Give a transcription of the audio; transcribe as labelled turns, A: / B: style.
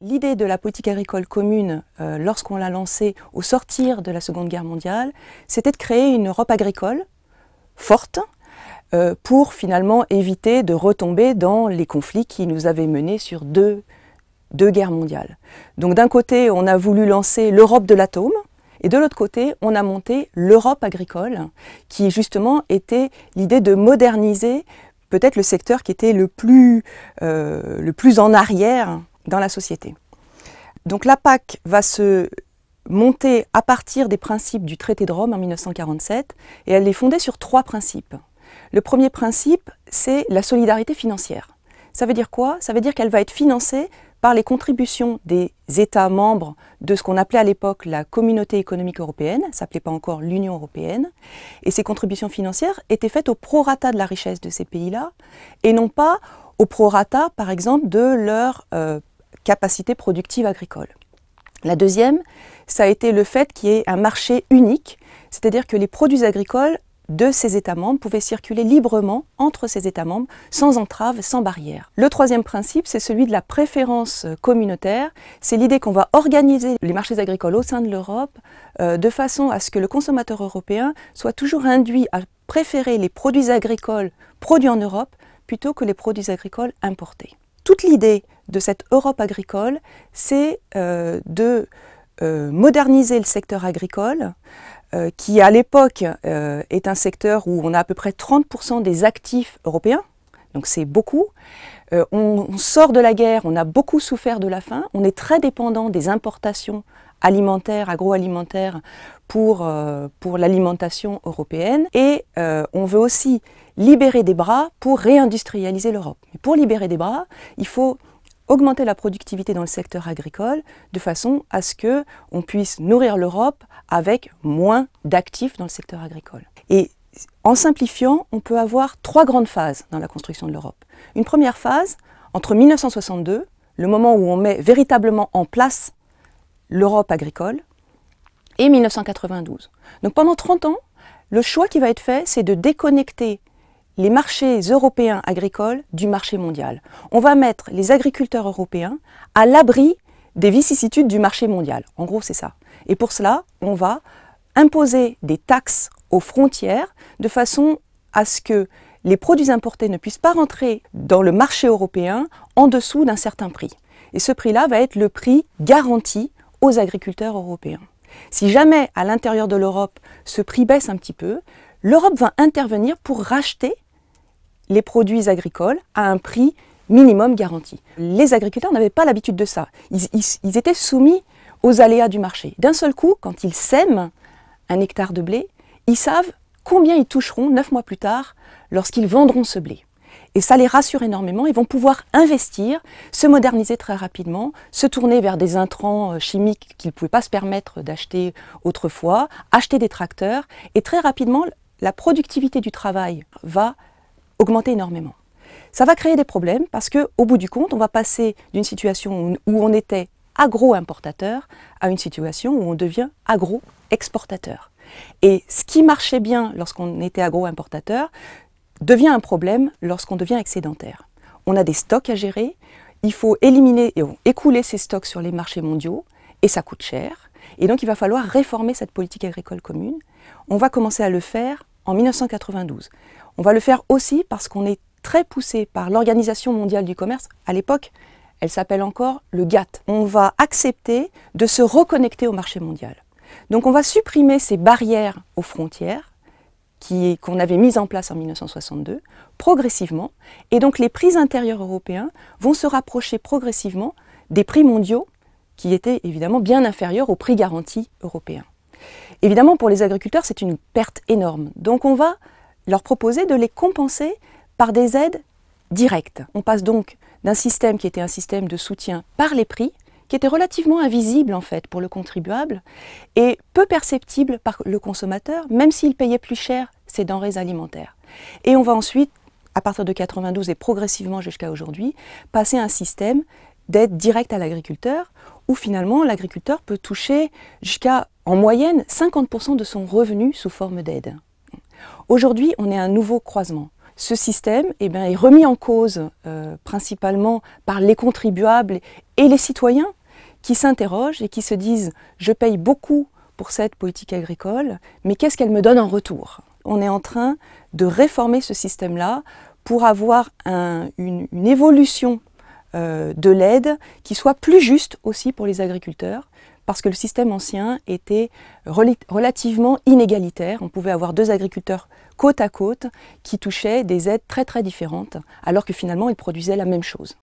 A: L'idée de la politique agricole commune, lorsqu'on l'a lancée au sortir de la Seconde Guerre mondiale, c'était de créer une Europe agricole forte pour finalement éviter de retomber dans les conflits qui nous avaient menés sur deux guerres mondiales. Donc d'un côté, on a voulu lancer l'Europe de l'atome, et de l'autre côté, on a monté l'Europe agricole, qui justement était l'idée de moderniser peut-être le secteur qui était le plus en arrière dans la société. Donc la PAC va se monter à partir des principes du traité de Rome en 1947 et elle est fondée sur 3 principes. Le premier principe, c'est la solidarité financière. Ça veut dire quoi? Ça veut dire qu'elle va être financée par les contributions des États membres de ce qu'on appelait à l'époque la Communauté économique européenne, ça ne s'appelait pas encore l'Union européenne, et ces contributions financières étaient faites au prorata de la richesse de ces pays-là, et non pas au prorata, par exemple, de leur capacité productive agricole. La deuxième, ça a été le fait qu'il y ait un marché unique, c'est-à-dire que les produits agricoles de ces États membres pouvaient circuler librement entre ces États membres, sans entrave, sans barrière. Le troisième principe, c'est celui de la préférence communautaire. C'est l'idée qu'on va organiser les marchés agricoles au sein de l'Europe de façon à ce que le consommateur européen soit toujours induit à préférer les produits agricoles produits en Europe plutôt que les produits agricoles importés. Toute l'idée de cette Europe agricole, c'est de moderniser le secteur agricole, qui à l'époque est un secteur où on a à peu près 30% des actifs européens, donc c'est beaucoup. On sort de la guerre, on a beaucoup souffert de la faim, on est très dépendant des importations alimentaires, agroalimentaires pour l'alimentation européenne et on veut aussi libérer des bras pour réindustrialiser l'Europe. Mais pour libérer des bras, il faut augmenter la productivité dans le secteur agricole de façon à ce qu'on puisse nourrir l'Europe avec moins d'actifs dans le secteur agricole. Et en simplifiant, on peut avoir 3 grandes phases dans la construction de l'Europe. Une première phase, entre 1962, le moment où on met véritablement en place l'Europe agricole, et 1992. Donc pendant 30 ans, le choix qui va être fait, c'est de déconnecter les marchés européens agricoles du marché mondial. On va mettre les agriculteurs européens à l'abri des vicissitudes du marché mondial. En gros, c'est ça. Et pour cela, on va imposer des taxes aux frontières de façon à ce que les produits importés ne puissent pas rentrer dans le marché européen en dessous d'un certain prix. Et ce prix-là va être le prix garanti aux agriculteurs européens. Si jamais, à l'intérieur de l'Europe, ce prix baisse un petit peu, l'Europe va intervenir pour racheter les produits agricoles à un prix minimum garanti. Les agriculteurs n'avaient pas l'habitude de ça. Ils étaient soumis aux aléas du marché. D'un seul coup, quand ils sèment un hectare de blé, ils savent combien ils toucheront 9 mois plus tard lorsqu'ils vendront ce blé. Et ça les rassure énormément, ils vont pouvoir investir, se moderniser très rapidement, se tourner vers des intrants chimiques qu'ils ne pouvaient pas se permettre d'acheter autrefois, acheter des tracteurs, et très rapidement, la productivité du travail va augmenter énormément. Ça va créer des problèmes parce qu'au bout du compte, on va passer d'une situation où on était agro-importateur à une situation où on devient agro-exportateur. Et ce qui marchait bien lorsqu'on était agro-importateur devient un problème lorsqu'on devient excédentaire. On a des stocks à gérer, il faut éliminer et écouler ces stocks sur les marchés mondiaux et ça coûte cher. Et donc il va falloir réformer cette politique agricole commune. On va commencer à le faire en 1992. On va le faire aussi parce qu'on est très poussé par l'Organisation mondiale du commerce. À l'époque, elle s'appelle encore le GATT. On va accepter de se reconnecter au marché mondial. Donc on va supprimer ces barrières aux frontières qu'on avait mises en place en 1962, progressivement. Et donc les prix intérieurs européens vont se rapprocher progressivement des prix mondiaux qui étaient évidemment bien inférieurs aux prix garantis européens. Évidemment, pour les agriculteurs, c'est une perte énorme. Donc on va leur proposer de les compenser par des aides directes. On passe donc d'un système qui était un système de soutien par les prix, qui était relativement invisible en fait pour le contribuable et peu perceptible par le consommateur, même s'il payait plus cher ses denrées alimentaires. Et on va ensuite, à partir de 92 et progressivement jusqu'à aujourd'hui, passer à un système d'aide directe à l'agriculteur, où finalement l'agriculteur peut toucher jusqu'à, en moyenne, 50% de son revenu sous forme d'aide. Aujourd'hui, on est à un nouveau croisement. ce système est remis en cause principalement par les contribuables et les citoyens qui s'interrogent et qui se disent « je paye beaucoup pour cette politique agricole, mais qu'est-ce qu'elle me donne en retour ?» On est en train de réformer ce système-là pour avoir une évolution de l'aide qui soit plus juste aussi pour les agriculteurs, parce que le système ancien était relativement inégalitaire. On pouvait avoir deux agriculteurs côte à côte qui touchaient des aides très très différentes, alors que finalement ils produisaient la même chose.